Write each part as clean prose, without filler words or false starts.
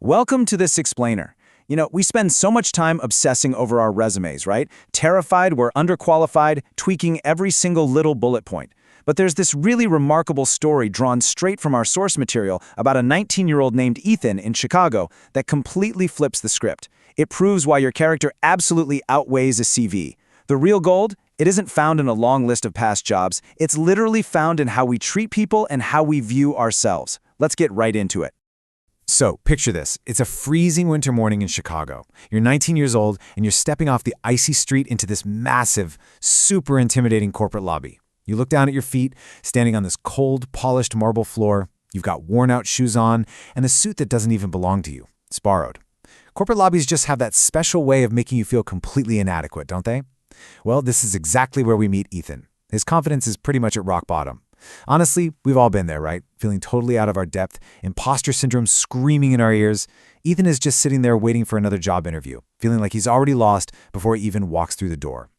Welcome to this explainer. We spend so much time obsessing over our resumes, right? Terrified we're underqualified, tweaking every single little bullet point. But there's this really remarkable story drawn straight from our source material about a 19-year-old named Ethan in Chicago that completely flips the script. It proves why your character absolutely outweighs a CV. The real gold? It isn't found in a long list of past jobs. It's literally found in how we treat people and how we view ourselves. Let's get right into it. So, picture this. It's a freezing winter morning in Chicago. You're 19 years old, and you're stepping off the icy street into this massive, super intimidating corporate lobby. You look down at your feet, standing on this cold, polished marble floor. You've got worn-out shoes on, and a suit that doesn't even belong to you. It's borrowed. Corporate lobbies just have that special way of making you feel completely inadequate, don't they? Well, this is exactly where we meet Ethan. His confidence is pretty much at rock bottom. Honestly, we've all been there, right? Feeling totally out of our depth, imposter syndrome screaming in our ears. Ethan is just sitting there waiting for another job interview, feeling like he's already lost before he even walks through the door.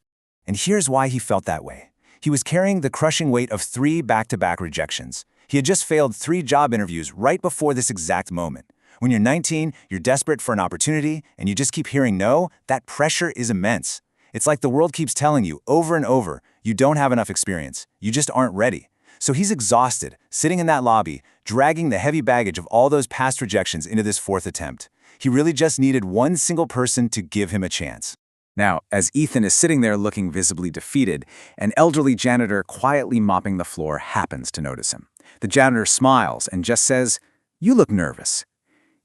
And here's why he felt that way. He was carrying the crushing weight of 3 back-to-back rejections. He had just failed 3 job interviews right before this exact moment. When you're 19, you're desperate for an opportunity, and you just keep hearing no, that pressure is immense. It's like the world keeps telling you over and over, you don't have enough experience, you just aren't ready. So he's exhausted, sitting in that lobby, dragging the heavy baggage of all those past rejections into this 4th attempt. He really just needed one single person to give him a chance. Now, as Ethan is sitting there looking visibly defeated, an elderly janitor quietly mopping the floor happens to notice him. The janitor smiles and just says, "You look nervous."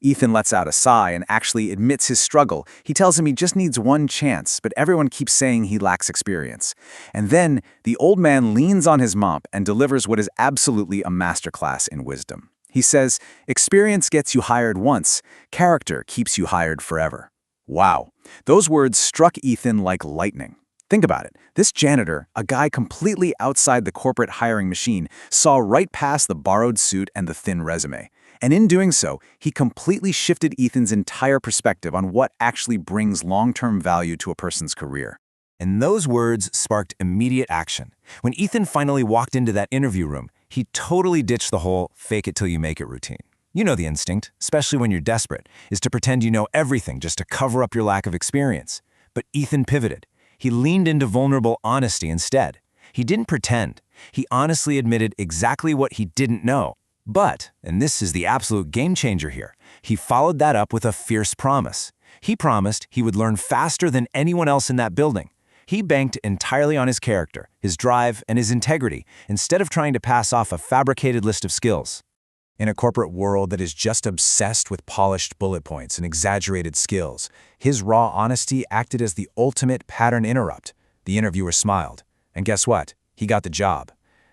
Ethan lets out a sigh and actually admits his struggle. He tells him he just needs one chance, but everyone keeps saying he lacks experience. And then the old man leans on his mop and delivers what is absolutely a masterclass in wisdom. He says, "Experience gets you hired once, character keeps you hired forever." Wow, those words struck Ethan like lightning. Think about it. This janitor, a guy completely outside the corporate hiring machine, saw right past the borrowed suit and the thin resume. And in doing so, he completely shifted Ethan's entire perspective on what actually brings long-term value to a person's career. And those words sparked immediate action. When Ethan finally walked into that interview room, he totally ditched the whole fake it till you make it routine. You know the instinct, especially when you're desperate, is to pretend you know everything just to cover up your lack of experience. But Ethan pivoted. He leaned into vulnerable honesty instead. He didn't pretend. He honestly admitted exactly what he didn't know. But, and this is the absolute game changer here, he followed that up with a fierce promise. He promised he would learn faster than anyone else in that building. He banked entirely on his character, his drive, and his integrity, instead of trying to pass off a fabricated list of skills. In a corporate world that is just obsessed with polished bullet points and exaggerated skills, his raw honesty acted as the ultimate pattern interrupt. The interviewer smiled. And guess what? He got the job.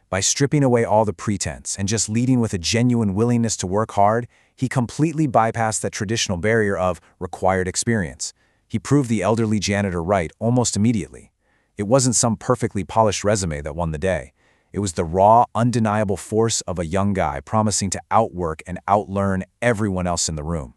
By stripping away all the pretense and just leading with a genuine willingness to work hard, he completely bypassed that traditional barrier of required experience. He proved the elderly janitor right almost immediately. It wasn't some perfectly polished resume that won the day. It was the raw, undeniable force of a young guy promising to outwork and outlearn everyone else in the room.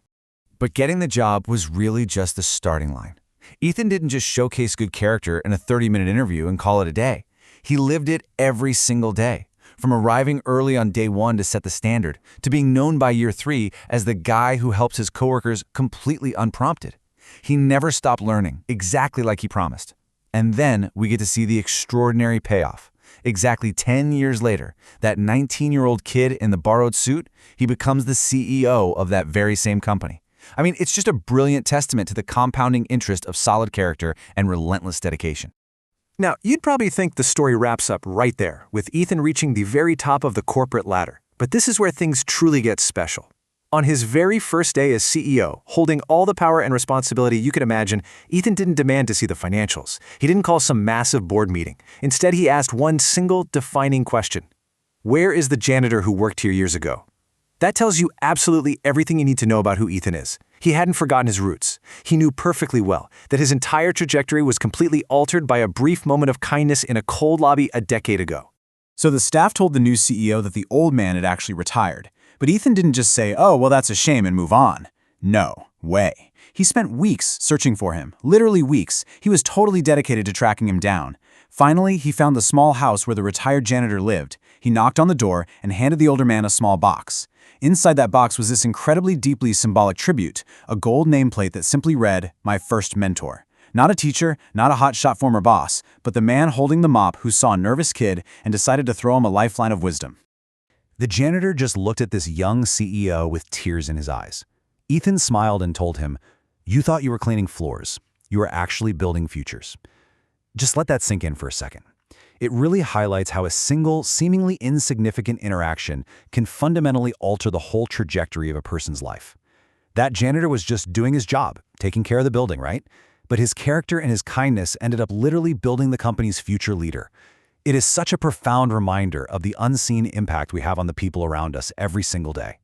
But getting the job was really just the starting line. Ethan didn't just showcase good character in a 30-minute interview and call it a day. He lived it every single day, from arriving early on day 1 to set the standard, to being known by year 3 as the guy who helps his coworkers completely unprompted. He never stopped learning, exactly like he promised. And then we get to see the extraordinary payoff. Exactly 10 years later, that 19-year-old kid in the borrowed suit, he becomes the CEO of that very same company. I mean, it's just a brilliant testament to the compounding interest of solid character and relentless dedication. Now, you'd probably think the story wraps up right there, with Ethan reaching the very top of the corporate ladder. But this is where things truly get special. On his very first day as CEO, holding all the power and responsibility you could imagine, Ethan didn't demand to see the financials. He didn't call some massive board meeting. Instead, he asked one single defining question. Where is the janitor who worked here years ago? That tells you absolutely everything you need to know about who Ethan is. He hadn't forgotten his roots. He knew perfectly well that his entire trajectory was completely altered by a brief moment of kindness in a cold lobby a decade ago. So the staff told the new CEO that the old man had actually retired. But Ethan didn't just say, "Oh, well, that's a shame," and move on. No way. He spent weeks searching for him, literally weeks. He was totally dedicated to tracking him down. Finally, he found the small house where the retired janitor lived. He knocked on the door and handed the older man a small box. Inside that box was this incredibly deeply symbolic tribute, a gold nameplate that simply read, "My first mentor." Not a teacher, not a hotshot former boss, but the man holding the mop who saw a nervous kid and decided to throw him a lifeline of wisdom. The janitor just looked at this young CEO with tears in his eyes. Ethan smiled and told him, "You thought you were cleaning floors. You were actually building futures." Just let that sink in for a second. It really highlights how a single, seemingly insignificant interaction can fundamentally alter the whole trajectory of a person's life. That janitor was just doing his job, taking care of the building, right? But his character and his kindness ended up literally building the company's future leader. It is such a profound reminder of the unseen impact we have on the people around us every single day.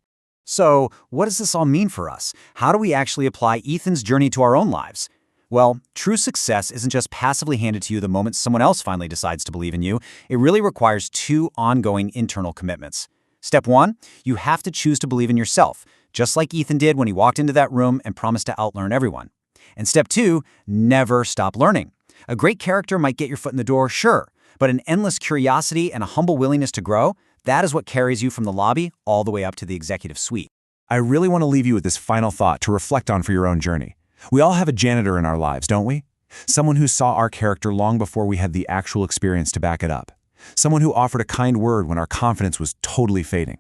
So, what does this all mean for us? How do we actually apply Ethan's journey to our own lives? Well, true success isn't just passively handed to you the moment someone else finally decides to believe in you. It really requires two ongoing internal commitments. Step 1, you have to choose to believe in yourself, just like Ethan did when he walked into that room and promised to outlearn everyone. And step 2, never stop learning. A great character might get your foot in the door, sure, but an endless curiosity and a humble willingness to grow, that is what carries you from the lobby all the way up to the executive suite. I really want to leave you with this final thought to reflect on for your own journey. We all have a janitor in our lives, don't we? Someone who saw our character long before we had the actual experience to back it up. Someone who offered a kind word when our confidence was totally fading.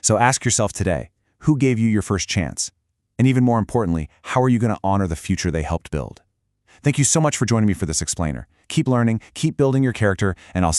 So ask yourself today, who gave you your first chance? And even more importantly, how are you going to honor the future they helped build? Thank you so much for joining me for this explainer. Keep learning, keep building your character, and I'll see you